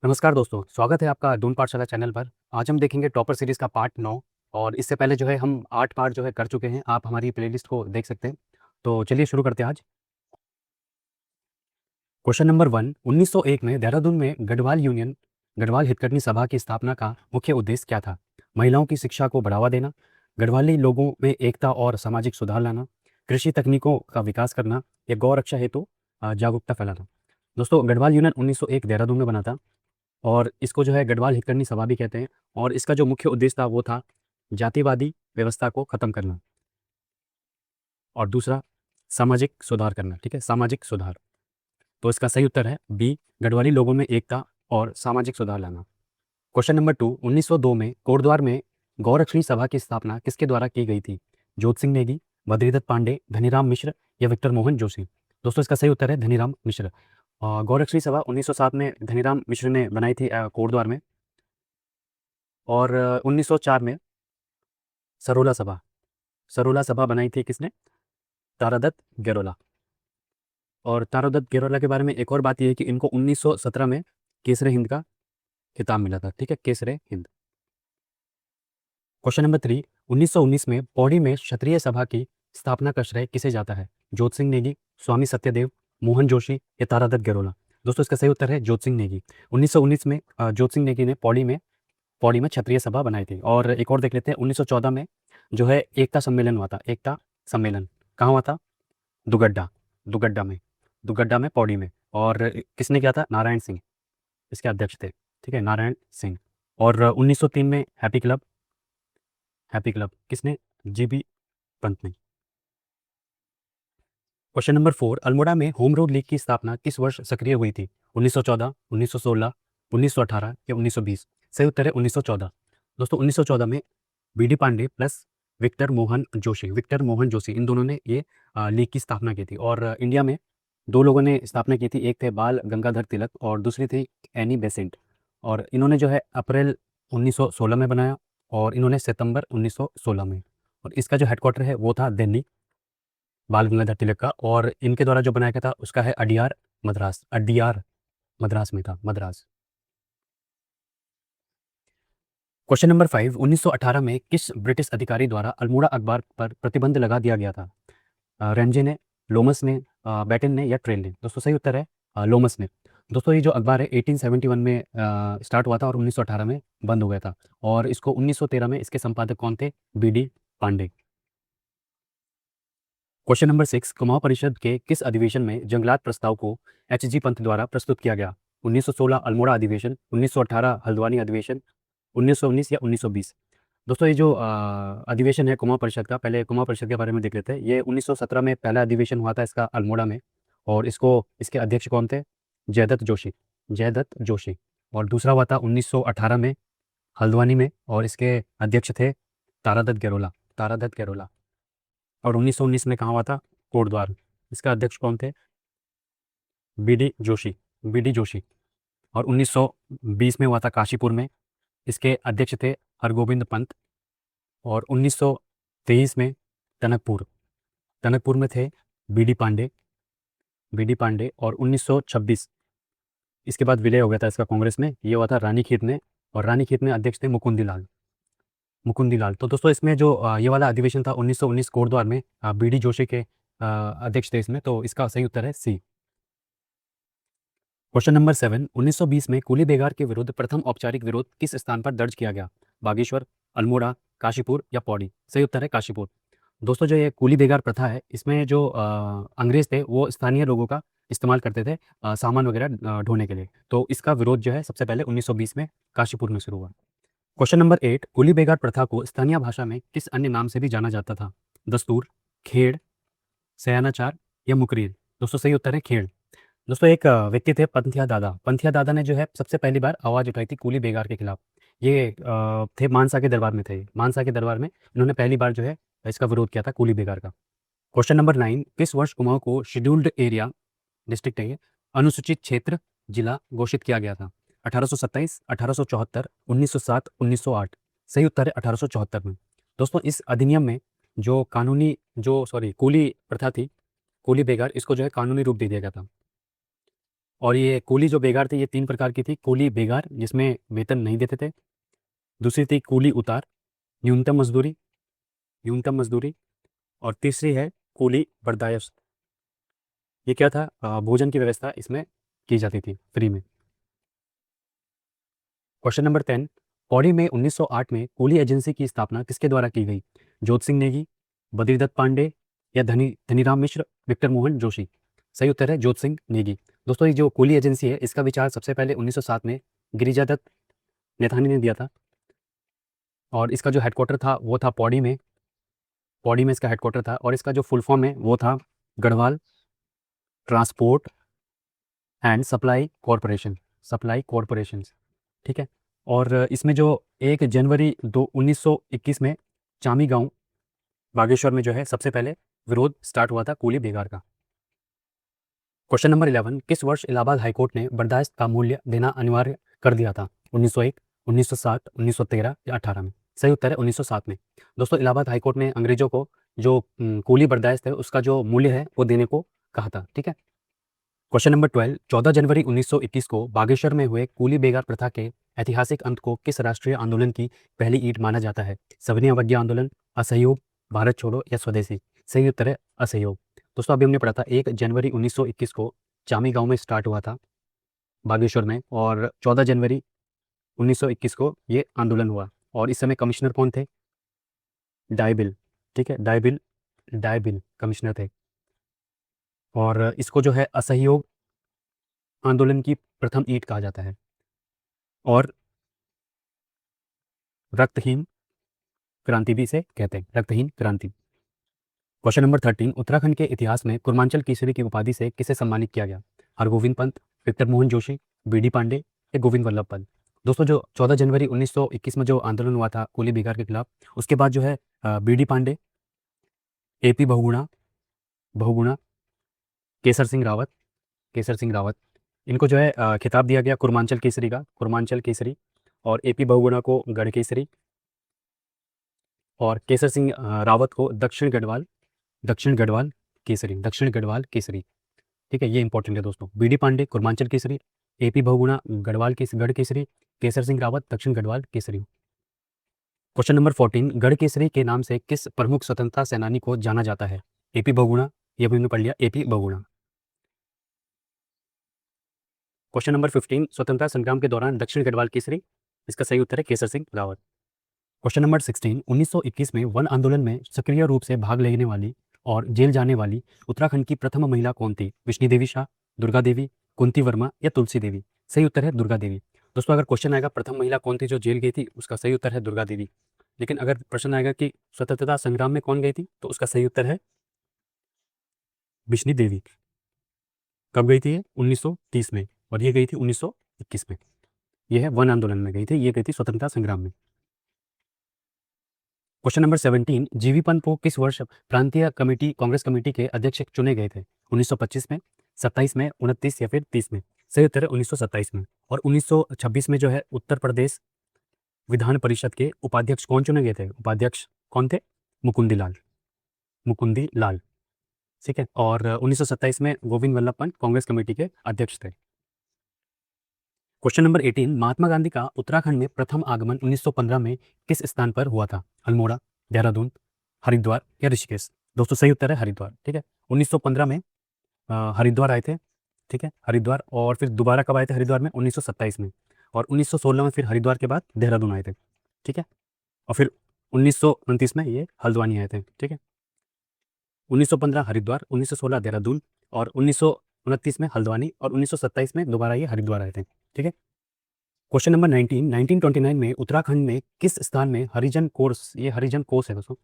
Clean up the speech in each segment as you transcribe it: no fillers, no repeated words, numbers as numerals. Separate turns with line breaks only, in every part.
नमस्कार दोस्तों, स्वागत है आपका दून पाठशाला चैनल पर। आज हम देखेंगे टॉपर सीरीज़ का पार्ट 9 और इससे पहले जो है हम 8 पार्ट जो है कर चुके हैं। आप हमारी प्लेलिस्ट को देख सकते हैं। तो चलिए शुरू करते हैं आज। क्वेश्चन नंबर 1, 1901 में देहरादून में गढ़वाल हितकर्नी सभा की स्थापना का मुख्य उद्देश्य क्या था? महिलाओं की शिक्षा को बढ़ावा देना, गढ़वाली लोगों में एकता और सामाजिक सुधार लाना, कृषि तकनीकों का विकास करना या गौ रक्षा हेतु जागरूकता फैलाना। दोस्तों, गढ़वाल यूनियन 1901 देहरादून में बना था और इसको जो है गढ़वाल हितकर्नी सभा भी कहते हैं। और इसका जो मुख्य उद्देश्य था वो था जातिवादी व्यवस्था को खत्म करना और दूसरा सामाजिक सुधार करना। ठीक है, सामाजिक सुधार। तो इसका सही उत्तर है बी, गढ़वाली लोगों में एकता और सामाजिक सुधार लाना। क्वेश्चन नंबर 2, 1902 में कोटद्वार में गौरक्षणी सभा की स्थापना किसके द्वारा की गई थी? जोत सिंह नेगी, बद्रीदत्त पांडे, धनीराम मिश्र या विक्टर मोहन जोशी। दोस्तों, इसका सही उत्तर है धनीराम मिश्र। गौरक्षणी सभा 1907 में धनीराम मिश्र ने बनाई थी कोटद्वार में। और 1904 में सरोला सभा बनाई थी किसने? तारादत्त गेरोला। और तारादत्त गेरोला के बारे में एक और बात यह है कि इनको 1917 में केसरे हिंद का खिताब मिला था। ठीक है, केसरे हिंद। क्वेश्चन नंबर 3, 1919 में पौड़ी में क्षत्रिय सभा की स्थापना का श्रेय किसे जाता है? जोत सिंह नेगी, स्वामी सत्यदेव, मोहन जोशी या तारादत्त गेरोला। दोस्तों, इसका सही उत्तर है जोत सिंह नेगी। 1919 में जोत सिंह नेगी ने पौड़ी में क्षत्रिय सभा बनाई थी। और एक और देख लेते हैं, 1914 में जो है एकता सम्मेलन हुआ था। एकता सम्मेलन कहाँ हुआ था? दुगड्डा दुगड्डा में, पौड़ी में। और किसने किया था? नारायण सिंह इसके अध्यक्ष थे। ठीक है, नारायण सिंह। और 1903 में हैप्पी क्लब किसने? जीबी पंत ने। क्वेश्चन नंबर 4, अल्मोड़ा में होम रूल लीग की स्थापना किस वर्ष सक्रिय हुई थी? 1914, 1916, 1918 या 1920। सही उत्तर है 1914। दोस्तों, 1914 में बीडी पांडे प्लस विक्टर मोहन जोशी इन दोनों ने ये लीग की स्थापना की थी। और इंडिया में दो लोगों ने स्थापना की थी। एक थे बाल गंगाधर तिलक और दूसरी थी एनी बेसेंट। और इन्होंने जो है अप्रैल 1916 में बनाया और इन्होंने सितंबर 1916 में। और इसका जो हेडक्वार्टर है वो था दिल्ली, बाल गंगाधर तिलक का। और इनके द्वारा जो बनाया गया था उसका है अडियार मद्रास में था, मद्रास। क्वेश्चन नंबर 5, 1918 में किस ब्रिटिश अधिकारी द्वारा अल्मोड़ा अखबार पर प्रतिबंध लगा दिया गया था? रेंजे ने, लोमस ने, बैटन ने या ट्रेल ने। दोस्तों, सही उत्तर है लोमस ने। दोस्तों, ये जो अखबार है 1871 में स्टार्ट हुआ था और 1918 में बंद हो गया था। और इसको 1913 में इसके संपादक कौन थे? B D Pande. Question number 6, Kumaon Parishad के किस अधिवेशन में जंगलात प्रस्ताव को एच.जी. पंत द्वारा प्रस्तुत किया गया? 1916 अल्मोड़ा अधिवेशन, 1918 हल्द्वानी अधिवेशन, 1919 या 1920। दोस्तों, ये जो अधिवेशन है कुमाऊं परिषद का, पहले कुमाऊं परिषद के बारे में देख लेते हैं। ये 1917 में पहला अधिवेशन हुआ था इसका अल्मोड़ा में। और इसके अध्यक्ष कौन थे? जयदत्त जोशी। और दूसरा हुआ था 1918 में हल्द्वानी में और इसके अध्यक्ष थे तारादत्त गेरोला। और 1919 में कहाँ हुआ था? कोटद्वार। इसका अध्यक्ष कौन थे? B D Joshi. और 1920 में हुआ था काशीपुर में। इसके अध्यक्ष थे हरगोविंद पंत। और 1923 में टनकपुर में थे बी डी पांडे। और 1926 इसके बाद विलय हो गया था इसका कांग्रेस में। ये हुआ था रानीखेत में। और रानीखेत में अध्यक्ष थे मुकुंदी लाल। तो दोस्तों, इसमें जो ये वाला अधिवेशन था 1919 कोटद्वार में, बी डी जोशी के अध्यक्ष थे इसमें। तो इसका सही उत्तर है सी। क्वेश्चन नंबर 7, 1920 में कुली बेगार के विरुद्ध प्रथम औपचारिक विरोध किस स्थान पर दर्ज किया गया? बागेश्वर, अल्मोड़ा, काशीपुर या पौड़ी। सही उत्तर है काशीपुर। दोस्तों, जो ये कुली बेगार प्रथा है इसमें जो अंग्रेज थे वो स्थानीय लोगों का इस्तेमाल करते थे सामान वगैरह ढोने के लिए। तो इसका विरोध जो है सबसे पहले 1920 में काशीपुर में शुरू हुआ। क्वेश्चन नंबर 8, कुली बेगार प्रथा को स्थानीय भाषा में किस अन्य नाम से भी जाना जाता था? दस्तूर, खेड़, सयानाचार या मुकरीर। दोस्तों, सही उत्तर है खेड़। दोस्तों, एक व्यक्ति थे पंथिया दादा ने जो है सबसे पहली बार आवाज़ उठाई थी कुली बेगार के खिलाफ। ये थे मानसा के दरबार में थे। मानसा के दरबार में इन्होंने पहली बार जो है इसका विरोध किया था कुली बेगार का। क्वेश्चन नंबर 9, किस वर्ष कुमाऊं को शेड्यूल्ड एरिया डिस्ट्रिक्ट है ये, अनुसूचित क्षेत्र जिला घोषित किया गया था? 1827, 1874, 1907, 1908। सही उत्तर है 1874 में। दोस्तों, इस अधिनियम में जो कुली प्रथा थी, कुली बेगार, इसको जो है कानूनी रूप दे दिया गया था। और ये कूली जो बेगार थे ये 3 प्रकार की थी। कूली बेगार जिसमें वेतन नहीं देते थे, दूसरी थी कूली उतार, न्यूनतम मजदूरी, न्यूनतम मजदूरी, और तीसरी है कूली बर्दाश्त। ये क्या था? भोजन की व्यवस्था इसमें की जाती थी फ्री में। क्वेश्चन नंबर 10, पौड़ी में 1908 में कूली एजेंसी की स्थापना किसके द्वारा की गई? जोत सिंह नेगी, बद्रीदत्त पांडे, या धनीराम मिश्र, विक्टर मोहन जोशी? सही उत्तर है जोत सिंह नेगी। दोस्तों ये जो कूली एजेंसी है इसका विचार सबसे पहले 1907 में गिरिजादत्त नेथानी ने दिया था, और इसका जो हेडक्वार्टर था वो था पौड़ी में। पौड़ी में इसका हेडक्वार्टर था, और इसका जो फुल फॉर्म है वो था Garhwal transport and supply corporation, supply corporation. ठीक है। और इसमें जो 1 जनवरी 1921 में चामी गांव बागेश्वर में जो है सबसे पहले विरोध स्टार्ट हुआ था कूली बेगार का। क्वेश्चन नंबर 11, किस वर्ष इलाहाबाद हाईकोर्ट ने बर्दाश्त का मूल्य देना अनिवार्य कर दिया था? 1901, 1907, 1913 या 18 में? सही उत्तर है 1907 में। दोस्तों इलाहाबाद हाईकोर्ट ने अंग्रेजों को जो कूली बर्दाश्त है उसका जो मूल्य है वो देने को कहा था। ठीक है। क्वेश्चन नंबर 12, 14 जनवरी 1921 को बागेश्वर में हुए कूली बेगार प्रथा के ऐतिहासिक अंत को किस राष्ट्रीय आंदोलन की पहली ईंट माना जाता है? सविनय अवज्ञा आंदोलन, असहयोग, भारत छोड़ो या स्वदेशी? सही उत्तर है असहयोग। दोस्तों अभी हमने पढ़ा था 1 जनवरी 1921 को चामी गांव में स्टार्ट हुआ था बागेश्वर में, और 14 जनवरी 1921 को ये आंदोलन हुआ, और इस समय कमिश्नर कौन थे? डायबिल। ठीक है, डायबिल, डायबिल कमिश्नर थे। और इसको जो है असहयोग आंदोलन की प्रथम ईंट कहा जाता है। और रक्तहीन क्रांति भी इसे कहते हैं, रक्तहीन क्रांति। क्वेश्चन नंबर 13, उत्तराखंड के इतिहास में कुर्मांचल केसरी की उपाधि से किसे सम्मानित किया गया? हरगोविंद पंत, विक्टर मोहन जोशी, बीडी पांडे या गोविंद वल्लभ पंत? दोस्तों जो 14 जनवरी 1921 में जो आंदोलन हुआ था कूली बेगार के खिलाफ, उसके बाद जो है बीडी पांडे, एपी बहुगुणा, बहुगुणा, केसर सिंह रावत, केसर सिंह रावत, इनको जो है खिताब दिया गया कुर्मांचल केसरी का, कुर्मांचल केसरी। और एपी बहुगुणा को गढ़ केसरी, और केसर सिंह रावत को दक्षिण गढ़वाल, दक्षिण गढ़वाल केसरी, दक्षिण गढ़वाल केसरी। ठीक है, ये इंपॉर्टेंट है दोस्तों। बीडी पांडे कुर्मांचल केसरी, एपी बहुगुणा गढ़वाल गढ़ केसरी, केसर सिंह रावत दक्षिण गढ़वाल केसरी। क्वेश्चन नंबर 14, गढ़ केसरी के नाम से किस प्रमुख स्वतंत्रता सेनानी को जाना जाता है? एपी बहुगुणा, ये भी हमने पढ़ लिया, एपी बहुगुणा। क्वेश्चन नंबर 15, स्वतंत्रता संग्राम के दौरान दक्षिण गढ़वाल केसरी, इसका सही उत्तर है केसर सिंह रावत। क्वेश्चन नंबर 16, 1921 में वन आंदोलन में सक्रिय रूप से भाग लेने वाली और जेल जाने वाली उत्तराखंड की प्रथम महिला कौन थी? विष्णु देवी शाह, दुर्गा देवी, कुंती वर्मा या तुलसी देवी? सही उत्तर है दुर्गा देवी। दोस्तों अगर क्वेश्चन आएगा प्रथम महिला कौन थी जो जेल गई थी, उसका सही उत्तर है दुर्गा देवी। लेकिन अगर प्रश्न आएगा कि स्वतंत्रता संग्राम में कौन गई थी, तो उसका सही उत्तर है विष्णु देवी। कब गई थी ये? 1930 में, और ये गई थी 1921 में। यह है वन आंदोलन में गई थी, ये गई थी स्वतंत्रता संग्राम में। क्वेश्चन नंबर 17, जीवी पंत को किस वर्ष प्रांतीय कमेटी कांग्रेस कमेटी के अध्यक्ष चुने गए थे? 1925 में, 27 में, 29 या फिर 30 में? सही उत्तर है 1927 में। और 1926 में जो है उत्तर प्रदेश विधान परिषद के उपाध्यक्ष कौन चुने गए थे? उपाध्यक्ष कौन थे? मुकुंदी लाल, मुकुंदी लाल। ठीक है। और 1927 में गोविंद वल्लभ पंत कांग्रेस कमेटी के अध्यक्ष थे। क्वेश्चन नंबर 18, महात्मा गांधी का उत्तराखंड में प्रथम आगमन 1915 में किस स्थान पर हुआ था? अल्मोड़ा, देहरादून, हरिद्वार या ऋषिकेश? दोस्तों सही उत्तर है हरिद्वार। ठीक है, 1915 में हरिद्वार आए थे। ठीक है, हरिद्वार। और फिर दोबारा कब आए थे हरिद्वार में? 1927 में। और 1916 में फिर हरिद्वार के बाद देहरादून आए थे। ठीक है, और फिर 1929 में ये हल्द्वानी आए थे। ठीक है, 1915 हरिद्वार, 1916 देहरादून, और 1929 में हल्द्वानी, और 1927 में दोबारा ये हरिद्वार आए थे। ठीक है। क्वेश्चन नंबर 19, 1929 में उत्तराखंड में किस स्थान में हरिजन कोर्स, ये हरिजन कोर्स है दोस्तों,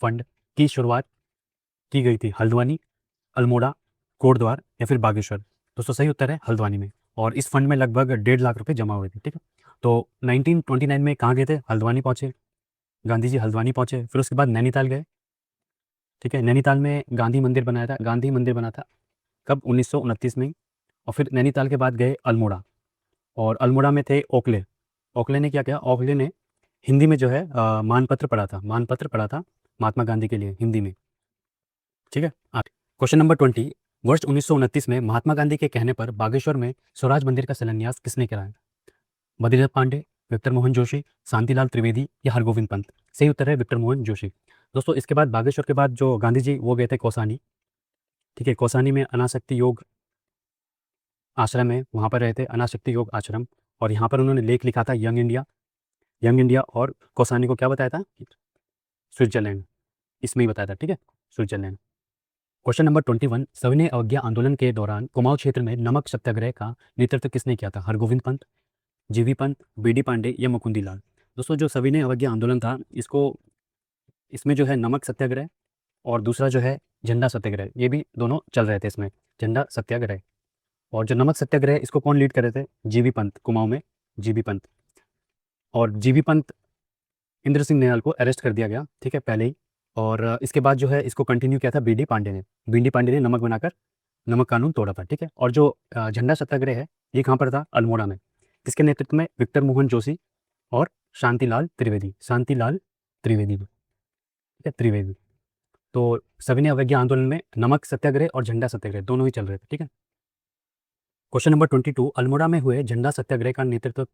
फंड की शुरुआत की गई थी? हल्द्वानी, अल्मोड़ा, कोटद्वार या फिर बागेश्वर? दोस्तों सही उत्तर है हल्द्वानी में। और इस फंड में लगभग 1.5 लाख रुपए जमा हुए थे। ठीक है, तो 1929 में कहाँ गए थे? हल्द्वानी पहुंचे, गांधी जी हल्द्वानी पहुंचे। फिर उसके बाद नैनीताल गए। ठीक है, नैनीताल में गांधी मंदिर बनाया था, गांधी मंदिर बना था कब? 1929 में। और फिर नैनीताल के बाद गए अल्मोड़ा, और अल्मोड़ा में थे ओखले। ओखले ने क्या किया? ओखले ने हिंदी में जो है मानपत्र पढ़ा था, मानपत्र पढ़ा था महात्मा गांधी के लिए हिंदी में। ठीक है। क्वेश्चन नंबर 20, वर्ष 1929 में महात्मा गांधी के कहने पर बागेश्वर में स्वराज मंदिर का शिलान्यास किसने कराया? बद्रीनाथ पांडे, विक्टर मोहन जोशी, शांतिलाल त्रिवेदी या हरगोविंद पंत? सही उत्तर है विक्टर मोहन जोशी। दोस्तों इसके बाद बागेश्वर के बाद जो गांधी जी वो गए थे कौसानी, ठीक है, कौसानी में अनासक्ति योग आश्रम है, वहाँ पर रहे थे, अनासक्ति योग आश्रम। और यहाँ पर उन्होंने लेख लिखा था यंग इंडिया, यंग इंडिया। और कौसानी को क्या बताया था? स्विट्जरलैंड, इसमें ही बताया था, ठीक है, स्विट्जरलैंड। क्वेश्चन नंबर 21, सविनय अवज्ञा आंदोलन के दौरान कुमाऊं क्षेत्र में नमक सत्याग्रह का नेतृत्व किसने किया था? हरगोविंद पंत, जीवी पंत, बीडी पांडे या मुकुंदी लाल? दोस्तों जो सविनय अवज्ञा आंदोलन था, इसमें जो है नमक सत्याग्रह और दूसरा जो है झंडा सत्याग्रह, ये भी दोनों चल रहे थे इसमें, झंडा सत्याग्रह। और जो नमक सत्याग्रह इसको कौन लीड कर रहे थे? जीवी पंत, कुमाऊं में जीवी पंत। और जीवी पंत, इंद्र सिंह नयाल को अरेस्ट कर दिया गया, ठीक है, पहले ही। और इसके बाद जो है इसको कंटिन्यू किया था बीडी पांडे ने। बीडी पांडे ने नमक बनाकर नमक कानून तोड़ा था, ठीक है। और जो झंडा सत्याग्रह है ये कहाँ पर था? अल्मोड़ा में। किसके नेतृत्व में? विक्टर मोहन जोशी और शांतिलाल त्रिवेदी, शांतिलाल त्रिवेदी, ठीक है, त्रिवेदी। तो सविनय अवज्ञा आंदोलन में नमक सत्याग्रह और झंडा सत्याग्रह दोनों ही चल रहे थे, ठीक है। क्वेश्चन नंबर 22, अल्मोड़ा में हुए झंडा सत्याग्रह का नेतृत्व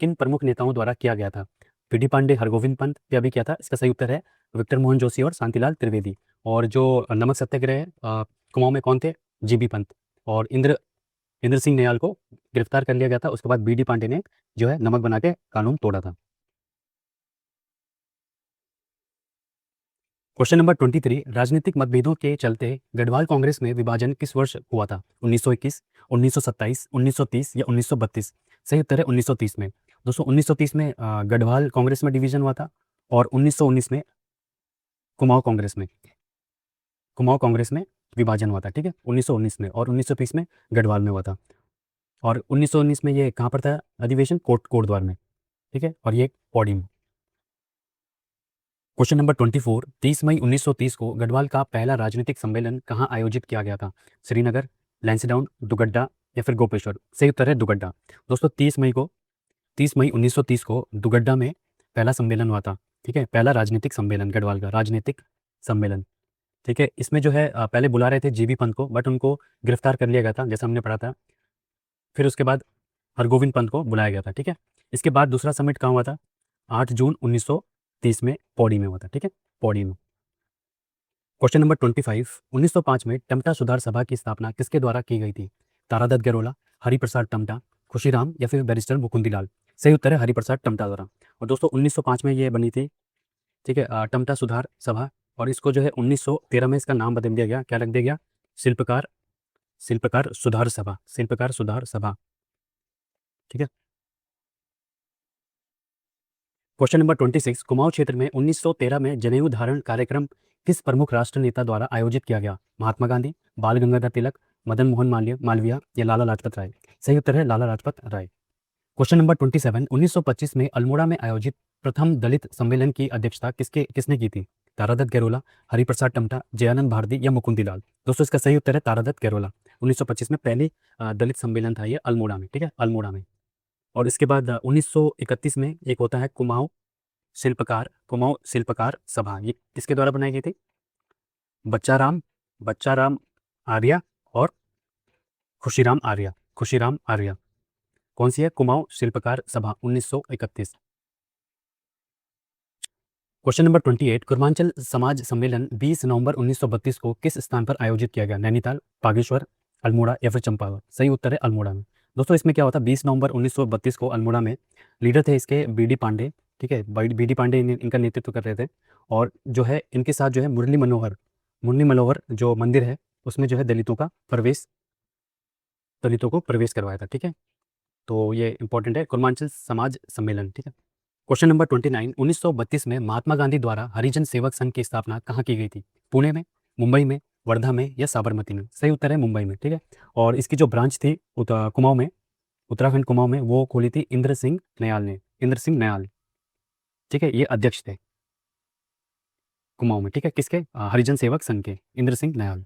किन प्रमुख नेताओं द्वारा किया गया था? बीडी पांडे, हरगोविंद पंत या भी किया था? इसका सही उत्तर है विक्टर मोहन जोशी और शांतिलाल त्रिवेदी। और जो नमक सत्याग्रह है कुमाऊं में कौन थे? जीबी पंत। और इंद्र सिंह नयाल को गिरफ्तार कर लिया गया था, उसके बाद बीडी पांडे ने जो है नमक बना के कानून तोड़ा था। क्वेश्चन नंबर 23, राजनीतिक मतभेदों के चलते गढ़वाल कांग्रेस में विभाजन किस वर्ष हुआ था? 1921, 1927, 1930 या 1932? सही उत्तर है 1930 में। दोस्तों 1930 में गढ़वाल कांग्रेस में डिवीजन हुआ था। और 1919 में कुमाऊं कांग्रेस में विभाजन हुआ था, ठीक है, 1919 में। और 1930 में गढ़वाल में हुआ था। और 1919 में ये कहाँ पर था अधिवेशन? कोटद्वार में, ठीक है, और ये पौड़ी में। क्वेश्चन नंबर 24, 30 मई 1930 को गढ़वाल का पहला राजनीतिक सम्मेलन कहाँ आयोजित किया गया था? श्रीनगर, लैंसडाउन, दुगड्डा या फिर गोपेश्वर? सही उत्तर है दुगड्डा। दोस्तों 30 मई 1930 को दुगड्डा में पहला सम्मेलन हुआ था, ठीक है, पहला राजनीतिक सम्मेलन, गढ़वाल का राजनीतिक सम्मेलन, ठीक है। इसमें जो है पहले बुला रहे थे जीबी पंत को, बट उनको गिरफ्तार कर लिया गया था, जैसा हमने पढ़ा था। फिर उसके बाद हरगोविंद पंत को बुलाया गया था, ठीक है। इसके बाद दूसरा समिट कहाँ हुआ था? 8 जून 1930 में पौड़ी में हुआ था, ठीक है, पौड़ी में। क्वेश्चन नंबर 25, 1905 में टमटा सुधार सभा की स्थापना किसके द्वारा की गई थी? तारादत्त गैरोला, हरिप्रसाद टमटा, खुशीराम या फिर बैरिस्टर मुकुंदीलाल? सही उत्तर है हरिप्रसाद टमटा द्वारा। और दोस्तों 1905 में ये बनी थी, ठीक है, टमटा सुधार सभा। और इसको जो है 1913 में इसका नाम बदल दिया गया, क्या रख दिया गया? शिल्पकार शिल्पकार सुधार सभा, शिल्पकार सुधार सभा, ठीक है। क्वेश्चन नंबर 26, कुमाऊं क्षेत्र में 1913 में जनेऊ धारण कार्यक्रम किस प्रमुख राष्ट्र नेता द्वारा आयोजित किया गया? महात्मा गांधी, बाल गंगाधर तिलक, मदन मोहन मालवीय या लाला लाजपत राय? सही उत्तर है लाला लाजपत राय। क्वेश्चन नंबर 27, 1925 में अल्मोड़ा में आयोजित प्रथम दलित सम्मेलन की अध्यक्षता किसने की थी? तारादत्त गैरोला, हरिप्रसाद टमटा, जयानंद भारती या मुकुंदीलाल? दोस्तों इसका सही उत्तर है तारादत्त गैरोला। 1925 में पहली दलित सम्मेलन था ये अल्मोड़ा में, ठीक है, अल्मोड़ा में। और इसके बाद 1931 में एक होता है कुमाऊं शिल्पकार सभा, ये किसके द्वारा बनाई गई थी? बच्चा राम आर्या और खुशीराम आर्या। कौन सी है? कुमाऊं शिल्पकार सभा 1931। क्वेश्चन नंबर 28, पूर्वांचल समाज सम्मेलन 20 नवंबर 1932 को किस स्थान पर आयोजित किया गया? नैनीताल, बागेश्वर, अल्मोड़ा या फिर चंपावत? सही उत्तर है अल्मोड़ा में। दोस्तों इसमें क्या होता है, 20 नवंबर 1932 को अल्मोड़ा में लीडर थे इसके बीडी पांडे, ठीक है, बीडी पांडे इनका नेतृत्व कर रहे थे। और जो है इनके साथ जो है मुरली मनोहर जो मंदिर है उसमें जो है दलितों को प्रवेश करवाया था, ठीक है। तो ये इंपॉर्टेंट है, कुर्मांचल समाज सम्मेलन, ठीक है। क्वेश्चन नंबर 29, 1932 में महात्मा गांधी द्वारा हरिजन सेवक संघ की स्थापना कहाँ की गई थी? पुणे में, मुंबई में, वर्धा में या साबरमती में? सही उत्तर है मुंबई में, ठीक है। और इसकी जो ब्रांच थी कुमाऊं में, उत्तराखंड कुमाऊं में, वो खोली थी इंद्र सिंह नयाल, ठीक है, ये अध्यक्ष थे कुमाऊं में, ठीक है, किसके? हरिजन सेवक संघ के, इंद्र सिंह नयाल।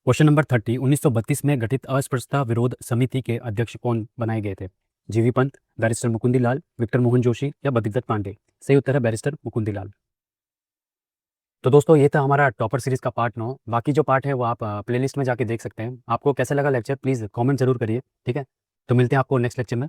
क्वेश्चन नंबर 30, 1932 में गठित अस्पृश्यता विरोध समिति के अध्यक्ष कौन बनाए गए थे? जीवी पंत, बैरिस्टर मुकुंदीलाल, विक्टर मोहन जोशी या बद्रीदत्त पांडे? सही उत्तर है बैरिस्टर मुकुंदीलाल। तो दोस्तों ये था हमारा टॉपर सीरीज़ का पार्ट 9। बाकी जो पार्ट है वो आप प्लेलिस्ट में जाके देख सकते हैं। आपको कैसा लगा लेक्चर प्लीज़ कमेंट ज़रूर करिए, ठीक है? तो मिलते हैं आपको नेक्स्ट लेक्चर में।